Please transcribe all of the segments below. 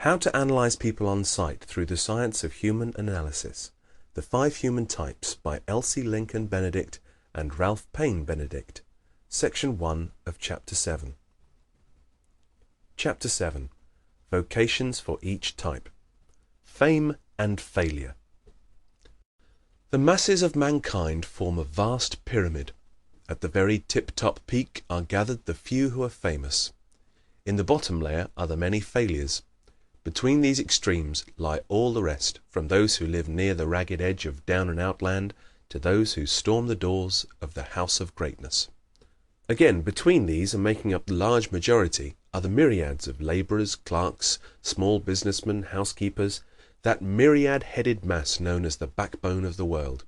How to Analyze People on Sight Through the Science of Human Analysis. The 5 Human Types by Elsie Lincoln Benedict and Ralph Paine Benedict. Section 1 of Chapter 7. Chapter 7. Vocations for Each Type. Fame and Failure. The masses of mankind form a vast pyramid. At the very tip-top peak are gathered the few who are famous. In the bottom layer are the many failures. Between these extremes lie all the rest, from those who live near the ragged edge of down-and-out land to those who storm the doors of the House of Greatness. Again, between these, and making up the large majority, are the myriads of laborers, clerks, small businessmen, housekeepers, that myriad-headed mass known as the backbone of the world.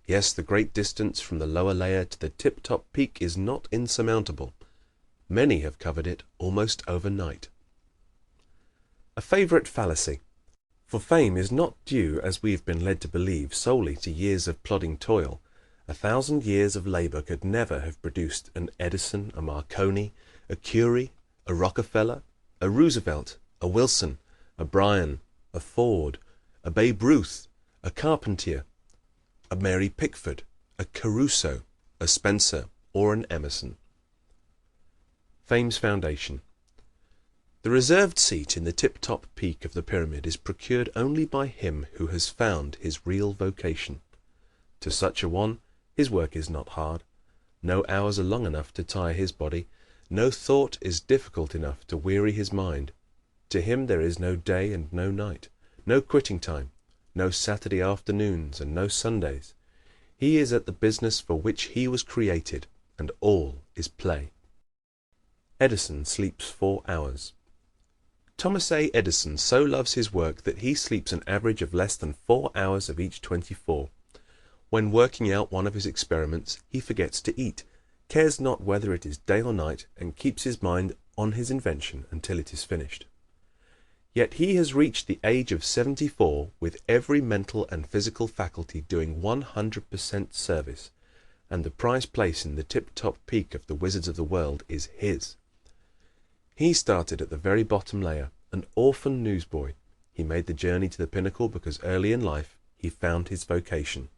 Yes, the great distance from the lower layer to the tip-top peak is not insurmountable. Many have covered it almost overnight. A favorite fallacy. For fame is not due, as we have been led to believe, solely to years of plodding toil. 1,000 years of labor could never have produced an Edison, a Marconi, a Curie, a Rockefeller, a Roosevelt, a Wilson, a Bryan, a Ford, a Babe Ruth, a Carpentier, a Mary Pickford, a Caruso, a Spencer, or an Emerson. Fame's foundation. The reserved seat in the tip-top peak of the pyramid is procured only by him who has found his real vocation. To such a one, his work is not hard. No hours are long enough to tire his body. No thought is difficult enough to weary his mind. To him there is no day and no night, no quitting time, no Saturday afternoons and no Sundays. He is at the business for which he was created, and all is play. Edison sleeps 4 hours. Thomas A. Edison so loves his work that he sleeps an average of less than 4 hours of each 24. When working out one of his experiments, he forgets to eat, cares not whether it is day or night, and keeps his mind on his invention until it is finished. Yet he has reached the age of 74 with every mental and physical faculty doing 100% service, and the prized place in the tip-top peak of the wizards of the world is his. He started at the very bottom layer, an orphan newsboy. He made the journey to the pinnacle because early in life he found his vocation.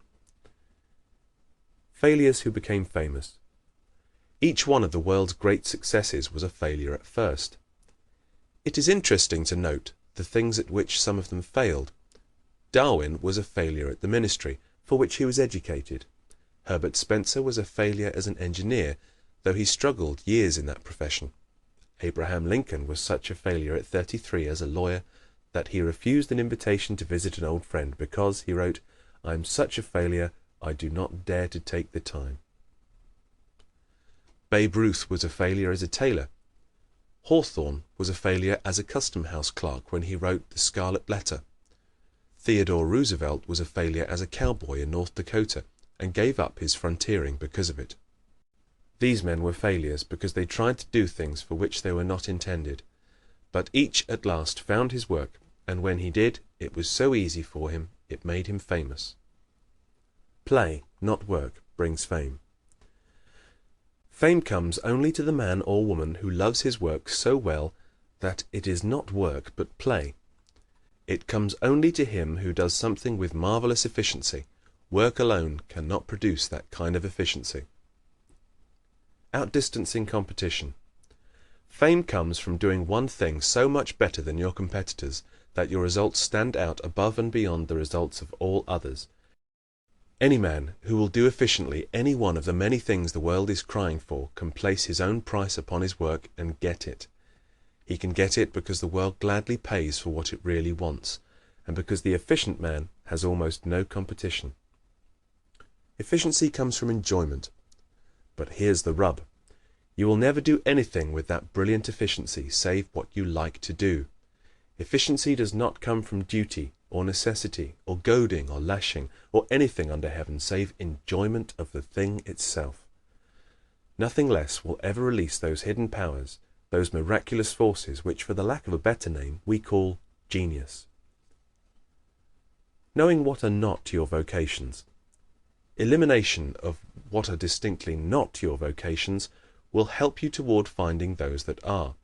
Failures who became famous. Each one of the world's great successes was a failure at first. It is interesting to note the things at which some of them failed. Darwin was a failure at the ministry, for which he was educated. Herbert Spencer was a failure as an engineer, though he struggled years in that profession. Abraham Lincoln was such a failure at 33 as a lawyer that he refused an invitation to visit an old friend because, he wrote, "I am such a failure, I do not dare to take the time." Babe Ruth was a failure as a tailor. Hawthorne was a failure as a custom house clerk when he wrote The Scarlet Letter. Theodore Roosevelt was a failure as a cowboy in North Dakota and gave up his frontiering because of it. These men were failures because they tried to do things for which they were not intended. But each at last found his work, and when he did, it was so easy for him, it made him famous. Play, not work, brings fame. Fame comes only to the man or woman who loves his work so well that it is not work but play. It comes only to him who does something with marvelous efficiency. Work alone cannot produce that kind of efficiency. Outdistancing competition. Fame comes from doing one thing so much better than your competitors that your results stand out above and beyond the results of all others. Any man who will do efficiently any one of the many things the world is crying for can place his own price upon his work and get it. He can get it because the world gladly pays for what it really wants, and because the efficient man has almost no competition. Efficiency comes from enjoyment. But here's the rub. You will never do anything with that brilliant efficiency save what you like to do. Efficiency does not come from duty or necessity or goading or lashing or anything under heaven save enjoyment of the thing itself. Nothing less will ever release those hidden powers, those miraculous forces which, for the lack of a better name, we call genius. Knowing what are not your vocations. Elimination of what are distinctly not your vocations will help you toward finding those that are.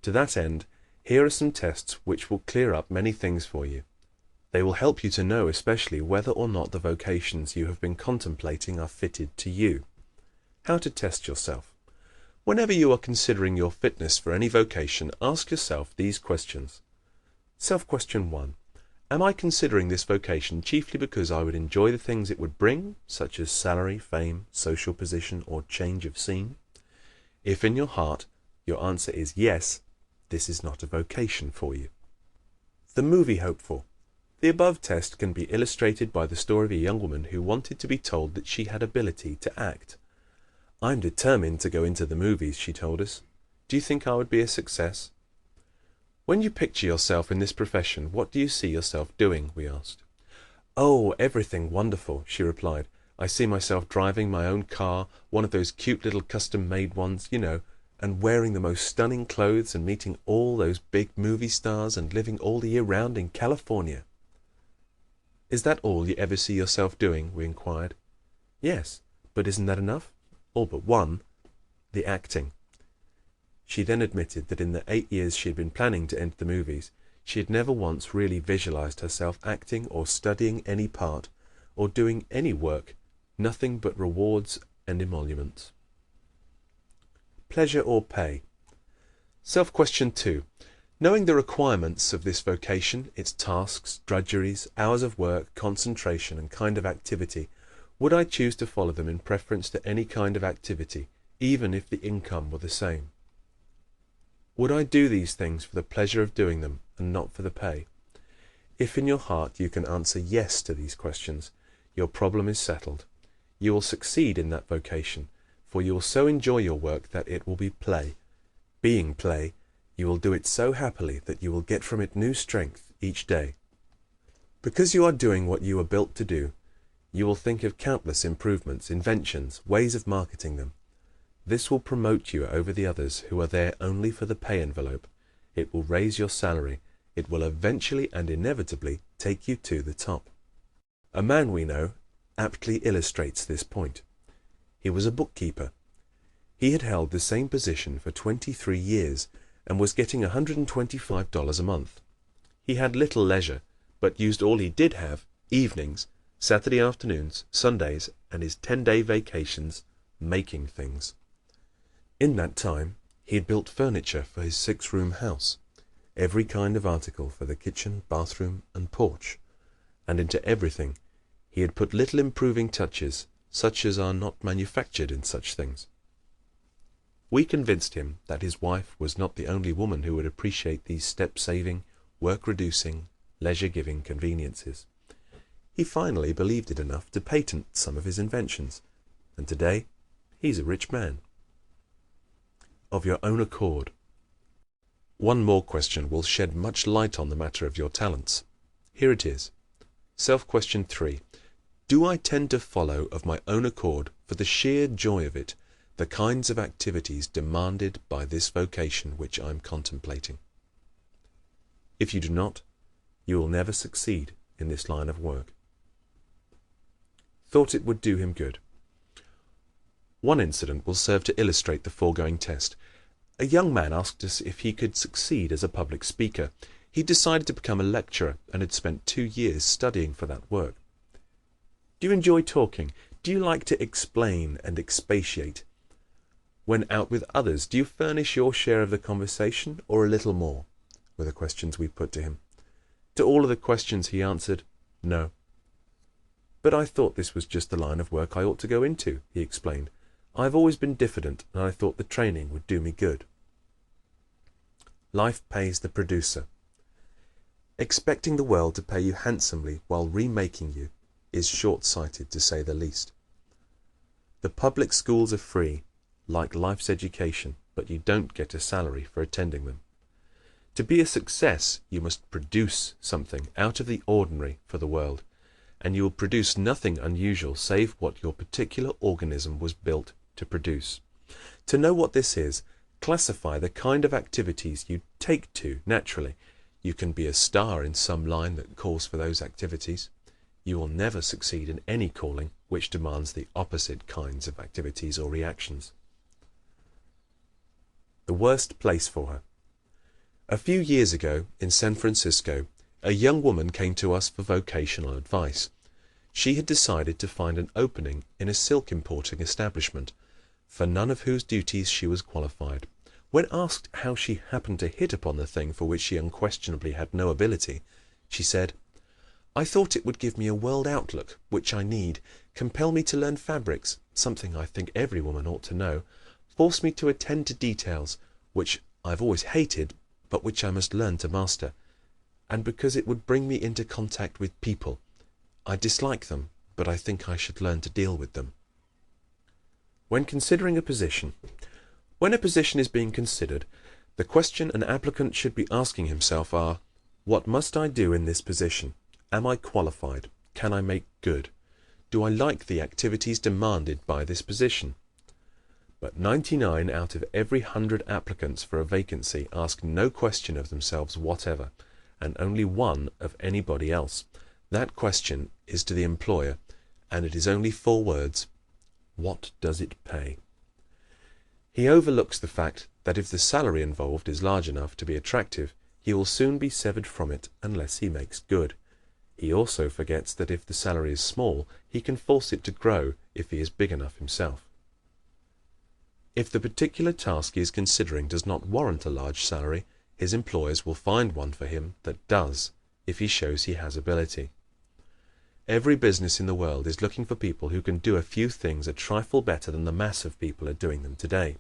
To that end, Here are some tests which will clear up many things for you. They will help you to know especially whether or not the vocations you have been contemplating are fitted to you. How to test yourself. Whenever you are considering your fitness for any vocation, ask yourself these questions. Self-question 1. Am I considering this vocation chiefly because I would enjoy the things it would bring, such as salary, fame, social position, or change of scene? If in your heart your answer is yes, this is not a vocation for you. The movie hopeful. The above test can be illustrated by the story of a young woman who wanted to be told that she had ability to act. I'm determined to go into the movies, she told us. Do you think I would be a success? When you picture yourself in this profession, what do you see yourself doing? We asked. Oh, everything wonderful, she replied. I see myself driving my own car, one of those cute little custom-made ones, you know, and wearing the most stunning clothes and meeting all those big movie stars and living all the year round in California. Is that all you ever see yourself doing? We inquired. Yes, but isn't that enough? All but one, the acting. She then admitted that in the 8 years she had been planning to enter the movies, she had never once really visualized herself acting or studying any part or doing any work, nothing but rewards and emoluments. Pleasure or pay? Self-question 2. Knowing the requirements of this vocation, its tasks, drudgeries, hours of work, concentration, and kind of activity, would I choose to follow them in preference to any kind of activity, even if the income were the same? Would I do these things for the pleasure of doing them and not for the pay? If in your heart you can answer yes to these questions, your problem is settled. You will succeed in that vocation, for you will so enjoy your work that it will be play. Being play, you will do it so happily that you will get from it new strength each day. Because you are doing what you are built to do, you will think of countless improvements, inventions, ways of marketing them. This will promote you over the others who are there only for the pay envelope. It will raise your salary. It will eventually and inevitably take you to the top. A man we know aptly illustrates this point. He was a bookkeeper. He had held the same position for 23 years and was getting $125 a month. He had little leisure, but used all he did have, evenings, Saturday afternoons, Sundays, and his 10-day vacations, making things. In that time, he had built furniture for his 6-room house, every kind of article for the kitchen, bathroom, and porch, and into everything he had put little improving touches, such as are not manufactured in such things. We convinced him that his wife was not the only woman who would appreciate these step-saving, work-reducing, leisure-giving conveniences. He finally believed it enough to patent some of his inventions, and today he's a rich man. Of your own accord. One more question will shed much light on the matter of your talents. Here it is. Self-question 3. Do I tend to follow of my own accord, for the sheer joy of it, the kinds of activities demanded by this vocation which I am contemplating? If you do not, you will never succeed in this line of work. Thought it would do him good. One incident will serve to illustrate the foregoing test. A young man asked us if he could succeed as a public speaker. He decided to become a lecturer and had spent 2 years studying for that work. Do you enjoy talking? Do you like to explain and expatiate? When out with others, do you furnish your share of the conversation or a little more? Were the questions we put to him. To all of the questions he answered, no. But I thought this was just the line of work I ought to go into, he explained. I've always been diffident, and I thought the training would do me good. Life pays the producer. Expecting the world to pay you handsomely while remaking you is short-sighted, to say the least. The public schools are free, like life's education, but you don't get a salary for attending them. To be a success, you must produce something out of the ordinary for the world, and you will produce nothing unusual save what your particular organism was built to produce. To know what this is, classify the kind of activities you take to naturally. You can be a star in some line that calls for those activities. You will never succeed in any calling which demands the opposite kinds of activities or reactions. The worst place for her. A few years ago, in San Francisco, a young woman came to us for vocational advice. She had decided to find an opening in a silk importing establishment, for none of whose duties she was qualified. When asked how she happened to hit upon the thing for which she unquestionably had no ability, she said, "I thought it would give me a world outlook, which I need, compel me to learn fabrics, something I think every woman ought to know, force me to attend to details, which I've always hated, but which I must learn to master, and because it would bring me into contact with people. I dislike them, but I think I should learn to deal with them." When considering a position. When a position is being considered, the question an applicant should be asking himself are, what must I do in this position? Am I qualified? Can I make good? Do I like the activities demanded by this position? But 99 out of every 100 applicants for a vacancy ask no question of themselves whatever, and only one of anybody else. That question is to the employer, and it is only 4 words. What does it pay? He overlooks the fact that if the salary involved is large enough to be attractive, he will soon be severed from it unless he makes good. He also forgets that if the salary is small, he can force it to grow if he is big enough himself. If the particular task he is considering does not warrant a large salary, his employers will find one for him that does, if he shows he has ability. Every business in the world is looking for people who can do a few things a trifle better than the mass of people are doing them today,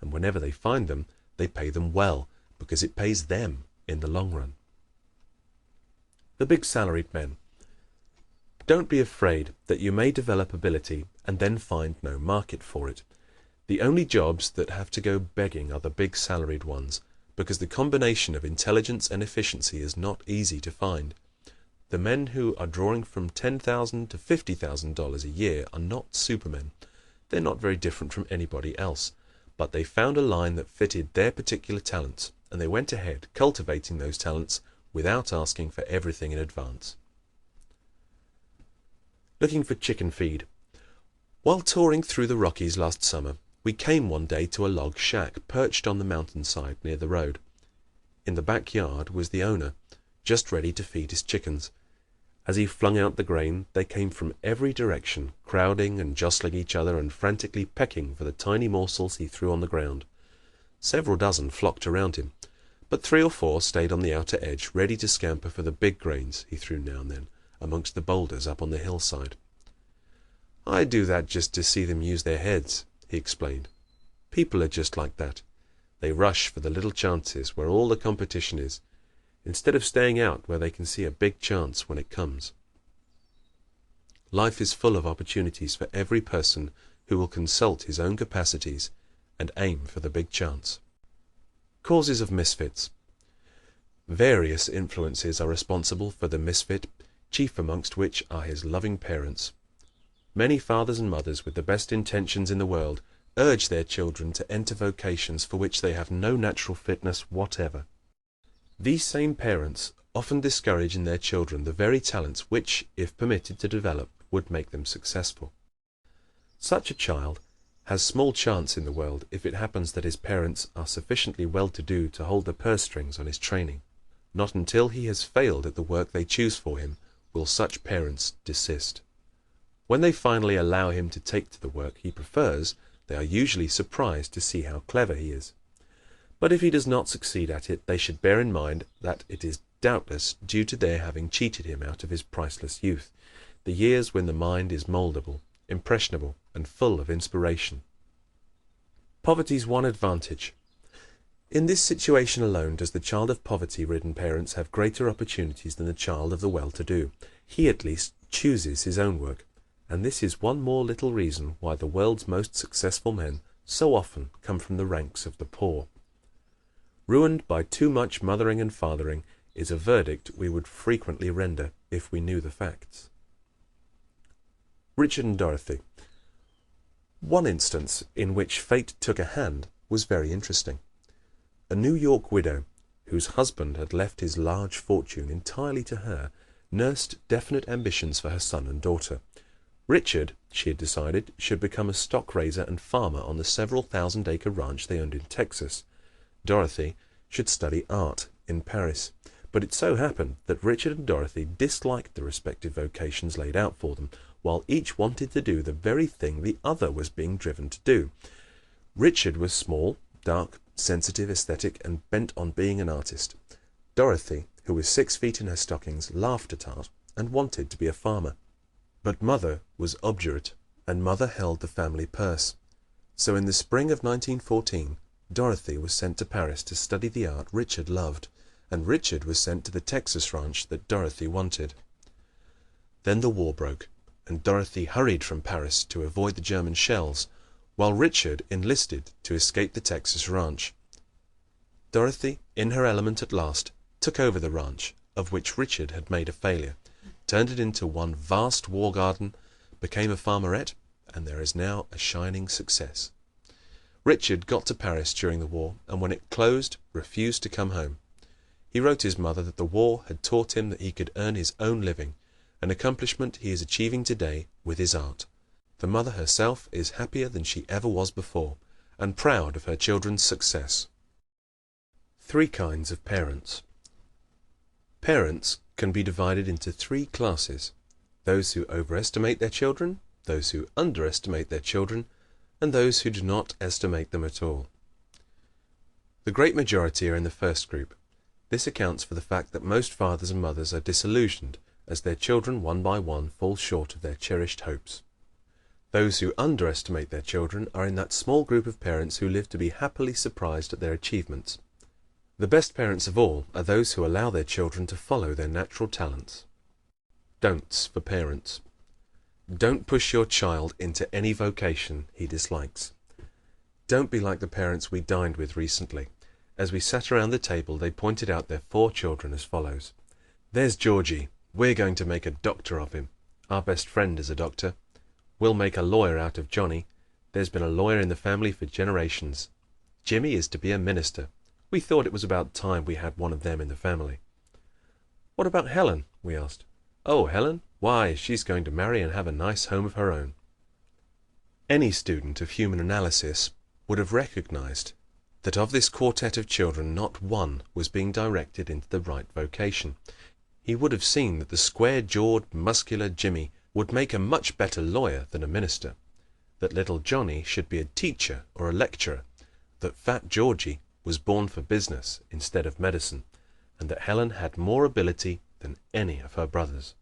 and whenever they find them, they pay them well, because it pays them in the long run. The big salaried men. Don't be afraid that you may develop ability and then find no market for it. The only jobs that have to go begging are the big salaried ones, because the combination of intelligence and efficiency is not easy to find. The men who are drawing from $10,000 to $50,000 a year are not supermen. They're not very different from anybody else, but they found a line that fitted their particular talents, and they went ahead cultivating those talents without asking for everything in advance. Looking for chicken feed. While touring through the Rockies last summer, we came one day to a log shack perched on the mountainside near the road. In the backyard was the owner, just ready to feed his chickens. As he flung out the grain, they came from every direction, crowding and jostling each other and frantically pecking for the tiny morsels he threw on the ground. Several dozen flocked around him, but 3 or 4 stayed on the outer edge, ready to scamper for the big grains he threw now and then amongst the boulders up on the hillside. "I do that just to see them use their heads," he explained. "People are just like that. They rush for the little chances where all the competition is, instead of staying out where they can see a big chance when it comes." Life is full of opportunities for every person who will consult his own capacities and aim for the big chance. Causes of misfits. Various influences are responsible for the misfit, chief amongst which are his loving parents. Many fathers and mothers with the best intentions in the world urge their children to enter vocations for which they have no natural fitness whatever. These same parents often discourage in their children the very talents which, if permitted to develop, would make them successful. Such a child has small chance in the world if it happens that his parents are sufficiently well-to-do to hold the purse strings on his training. Not until he has failed at the work they choose for him will such parents desist. When they finally allow him to take to the work he prefers, they are usually surprised to see how clever he is. But if he does not succeed at it, they should bear in mind that it is doubtless due to their having cheated him out of his priceless youth, the years when the mind is moldable, impressionable, and full of inspiration. Poverty's one advantage. In this situation alone does the child of poverty-ridden parents have greater opportunities than the child of the well-to-do. He at least chooses his own work, and this is one more little reason why the world's most successful men so often come from the ranks of the poor. Ruined by too much mothering and fathering is a verdict we would frequently render if we knew the facts. Richard and Dorothy. One instance in which fate took a hand was very interesting. A New York widow, whose husband had left his large fortune entirely to her, nursed definite ambitions for her son and daughter. Richard, she had decided, should become a stock raiser and farmer on the several thousand-acre ranch they owned in Texas. Dorothy should study art in Paris, but it so happened that Richard and Dorothy disliked the respective vocations laid out for them, while each wanted to do the very thing the other was being driven to do. Richard was small, dark, sensitive, aesthetic, and bent on being an artist. Dorothy, who was 6 feet in her stockings, laughed at art and wanted to be a farmer. But Mother was obdurate, and Mother held the family purse. So in the spring of 1914, Dorothy was sent to Paris to study the art Richard loved, and Richard was sent to the Texas ranch that Dorothy wanted. Then the war broke, and Dorothy hurried from Paris to avoid the German shells, while Richard enlisted to escape the Texas ranch. Dorothy, in her element at last, took over the ranch, of which Richard had made a failure, turned it into one vast war garden, became a farmerette, and there is now a shining success. Richard got to Paris during the war, and when it closed, refused to come home. He wrote his mother that the war had taught him that he could earn his own living, an accomplishment he is achieving today with his art. The mother herself is happier than she ever was before, and proud of her children's success. 3 kinds of parents. Parents can be divided into 3 classes: those who overestimate their children, those who underestimate their children, and those who do not estimate them at all. The great majority are in the first group. This accounts for the fact that most fathers and mothers are disillusioned as their children one by one fall short of their cherished hopes. Those who underestimate their children are in that small group of parents who live to be happily surprised at their achievements. The best parents of all are those who allow their children to follow their natural talents. Don'ts for parents. Don't push your child into any vocation he dislikes. Don't be like the parents we dined with recently. As we sat around the table, they pointed out their 4 children as follows. There's Georgie. We're going to make a doctor of him. Our best friend is a doctor. We'll make a lawyer out of Johnny. There's been a lawyer in the family for generations. Jimmy is to be a minister. We thought it was about time we had one of them in the family. What about Helen? We asked. Oh, Helen? Why, she's going to marry and have a nice home of her own. Any student of human analysis would have recognized that of this quartet of children not one was being directed into the right vocation. He would have seen that the square-jawed, muscular Jimmy would make a much better lawyer than a minister, that little Johnny should be a teacher or a lecturer, that fat Georgie was born for business instead of medicine, and that Helen had more ability than any of her brothers.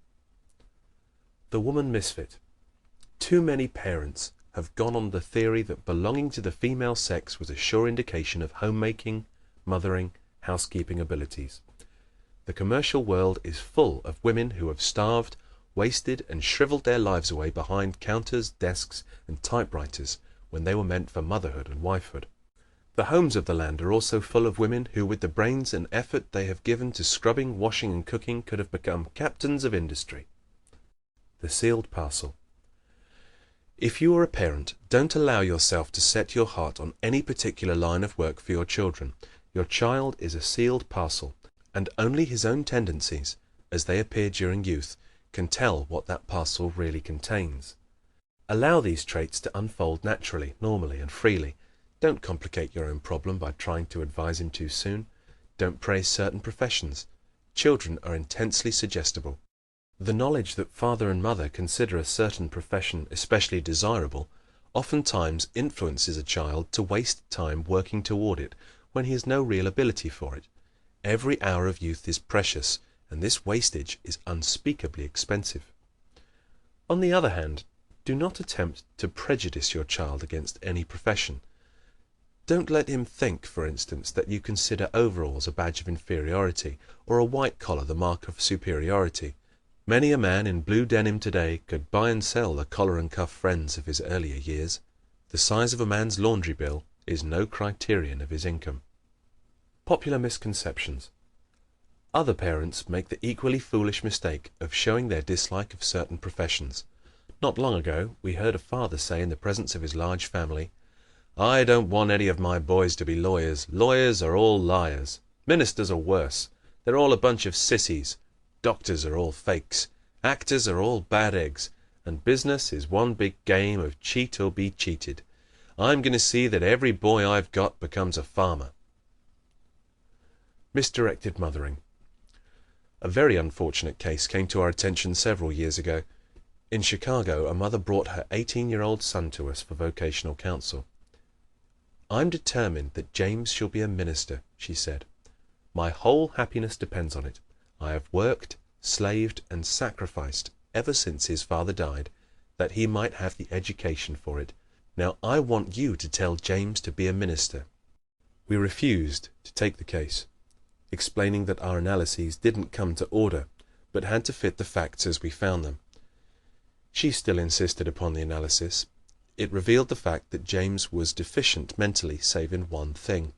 The woman misfit. Too many parents have gone on the theory that belonging to the female sex was a sure indication of homemaking, mothering, housekeeping abilities. The commercial world is full of women who have starved, wasted, and shriveled their lives away behind counters, desks, and typewriters when they were meant for motherhood and wifehood. The homes of the land are also full of women who, with the brains and effort they have given to scrubbing, washing, and cooking, could have become captains of industry. The sealed parcel. If you are a parent, don't allow yourself to set your heart on any particular line of work for your children. Your child is a sealed parcel, and only his own tendencies, as they appear during youth, can tell what that parcel really contains. Allow these traits to unfold naturally, normally, and freely. Don't complicate your own problem by trying to advise him too soon. Don't praise certain professions. Children are intensely suggestible. The knowledge that father and mother consider a certain profession especially desirable oftentimes influences a child to waste time working toward it when he has no real ability for it. Every hour of youth is precious, and this wastage is unspeakably expensive. On the other hand, do not attempt to prejudice your child against any profession. Don't let him think, for instance, that you consider overalls a badge of inferiority, or a white collar the mark of superiority. Many a man in blue denim today could buy and sell the collar and cuff friends of his earlier years. The size of a man's laundry bill is no criterion of his income. Popular misconceptions. Other parents make the equally foolish mistake of showing their dislike of certain professions. Not long ago we heard a father say in the presence of his large family, "I don't want any of my boys to be lawyers. Lawyers are all liars. Ministers are worse. They're all a bunch of sissies. Doctors are all fakes. Actors are all bad eggs. And business is one big game of cheat or be cheated. I'm going to see that every boy I've got becomes a farmer." Misdirected mothering. A very unfortunate case came to our attention several years ago. In Chicago, a mother brought her 18-year-old son to us for vocational counsel. "I'm determined that James shall be a minister," she said. "My whole happiness depends on it. I have worked, slaved, and sacrificed ever since his father died, that he might have the education for it. Now I want you to tell James to be a minister." We refused to take the case, explaining that our analyses didn't come to order, but had to fit the facts as we found them. She still insisted upon the analysis. It revealed the fact that James was deficient mentally save in one thing.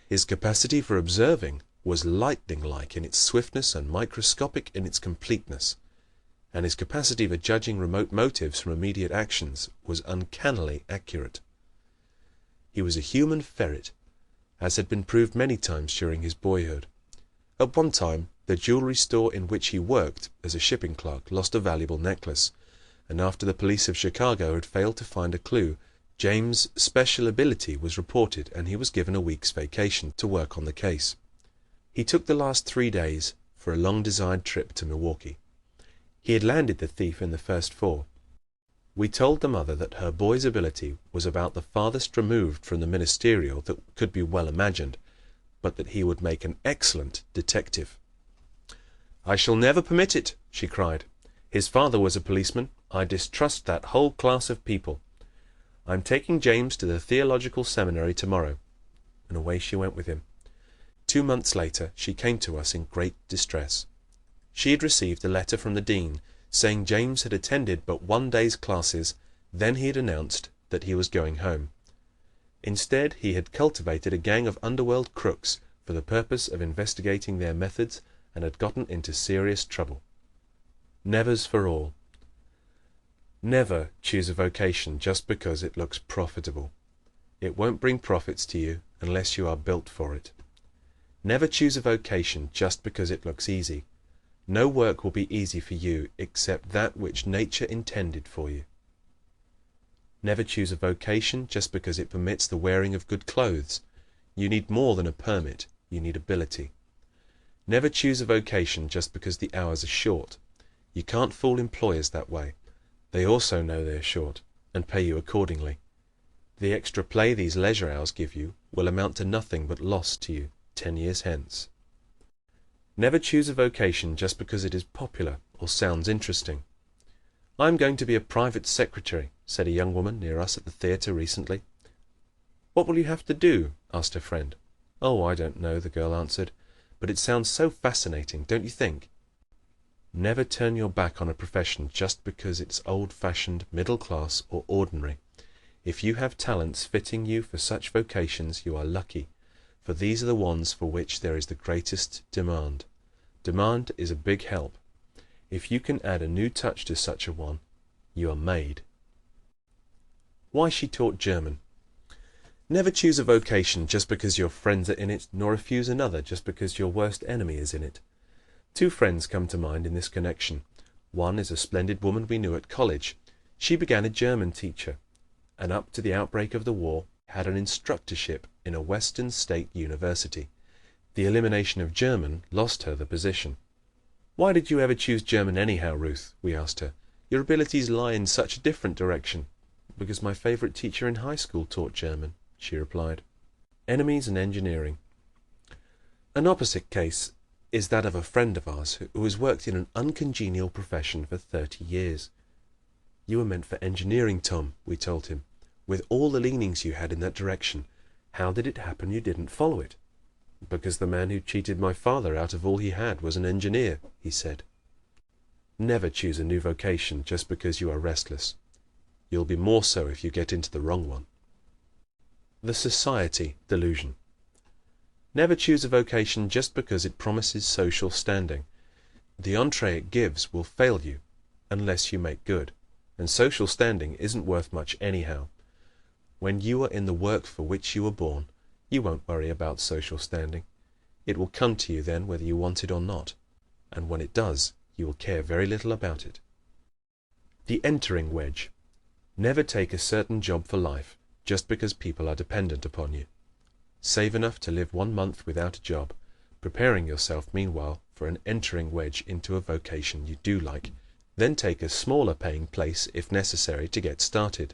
His capacity for observing was lightning-like in its swiftness and microscopic in its completeness, and his capacity for judging remote motives from immediate actions was uncannily accurate. He was a human ferret, as had been proved many times during his boyhood. At one time, the jewelry store in which he worked as a shipping clerk lost a valuable necklace, and after the police of Chicago had failed to find a clue, James' special ability was reported and he was given a week's vacation to work on the case. He took the last 3 days for a long-desired trip to Milwaukee. He had landed the thief in the first 4. We told the mother that her boy's ability was about the farthest removed from the ministerial that could be well imagined, but that he would make an excellent detective. "I shall never permit it," she cried. "His father was a policeman. I distrust that whole class of people. I'm taking James to the theological seminary tomorrow." And away she went with him. 2 months later she came to us in great distress. She had received a letter from the dean saying James had attended but 1 day's classes, then he had announced that he was going home. Instead, he had cultivated a gang of underworld crooks for the purpose of investigating their methods and had gotten into serious trouble. Nevers for all. Never choose a vocation just because it looks profitable. It won't bring profits to you unless you are built for it. Never choose a vocation just because it looks easy. No work will be easy for you except that which nature intended for you. Never choose a vocation just because it permits the wearing of good clothes. You need more than a permit, you need ability. Never choose a vocation just because the hours are short. You can't fool employers that way. They also know they are short, and pay you accordingly. The extra play these leisure hours give you will amount to nothing but loss to you 10 years hence. Never choose a vocation just because it is popular or sounds interesting. "I'm going to be a private secretary," said a young woman near us at the theatre recently. "What will you have to do?" asked her friend. "Oh, I don't know," the girl answered, "but it sounds so fascinating, don't you think?" Never turn your back on a profession just because it's old-fashioned, middle-class, or ordinary. If you have talents fitting you for such vocations, you are lucky, for these are the ones for which there is the greatest demand. Demand is a big help. If you can add a new touch to such a one, you are made. Why she taught German. Never choose a vocation just because your friends are in it, nor refuse another just because your worst enemy is in it. 2 friends come to mind in this connection. One is a splendid woman we knew at college. She began a German teacher, and up to the outbreak of the war had an instructorship in a Western state university. The elimination of German lost her the position. "Why did you ever choose German anyhow, Ruth?" we asked her. "Your abilities lie in such a different direction." "Because my favorite teacher in high school taught German," she replied. Enemies and engineering. An opposite case is that of a friend of ours who has worked in an uncongenial profession for 30 years. "You were meant for engineering, Tom," we told him. "With all the leanings you had in that direction, how did it happen you didn't follow it?" "Because the man who cheated my father out of all he had was an engineer," he said. Never choose a new vocation just because you are restless. You'll be more so if you get into the wrong one. The society delusion. Never choose a vocation just because it promises social standing. The entree it gives will fail you unless you make good, and social standing isn't worth much anyhow. When you are in the work for which you were born, you won't worry about social standing. It will come to you then whether you want it or not, and when it does, you will care very little about it. The entering wedge. Never take a certain job for life just because people are dependent upon you. Save enough to live 1 month without a job, preparing yourself meanwhile for an entering wedge into a vocation you do like. Then take a smaller paying place if necessary to get started.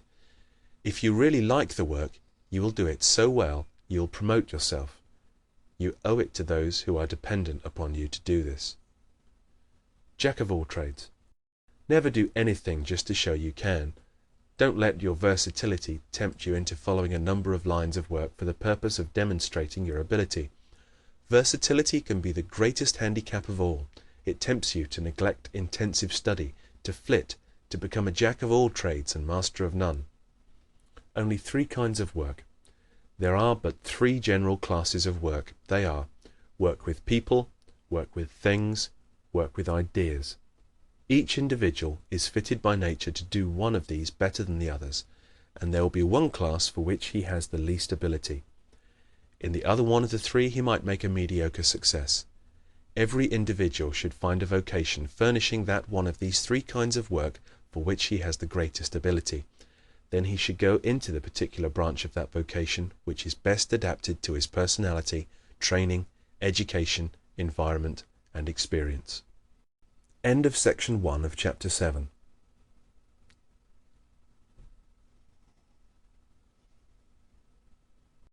If you really like the work, you will do it so well you'll promote yourself. You owe it to those who are dependent upon you to do this. Jack of all trades. Never do anything just to show you can. Don't let your versatility tempt you into following a number of lines of work for the purpose of demonstrating your ability. Versatility can be the greatest handicap of all. It tempts you to neglect intensive study, to flit, to become a jack of all trades and master of none. Only 3 kinds of work. There are but 3 general classes of work. They are work with people, work with things, work with ideas. Each individual is fitted by nature to do one of these better than the others, and there will be one class for which he has the least ability. In the other one of the 3 he might make a mediocre success. Every individual should find a vocation furnishing that one of these 3 kinds of work for which he has the greatest ability. Then he should go into the particular branch of that vocation which is best adapted to his personality, training, education, environment, and experience. End of section 1 of chapter 7.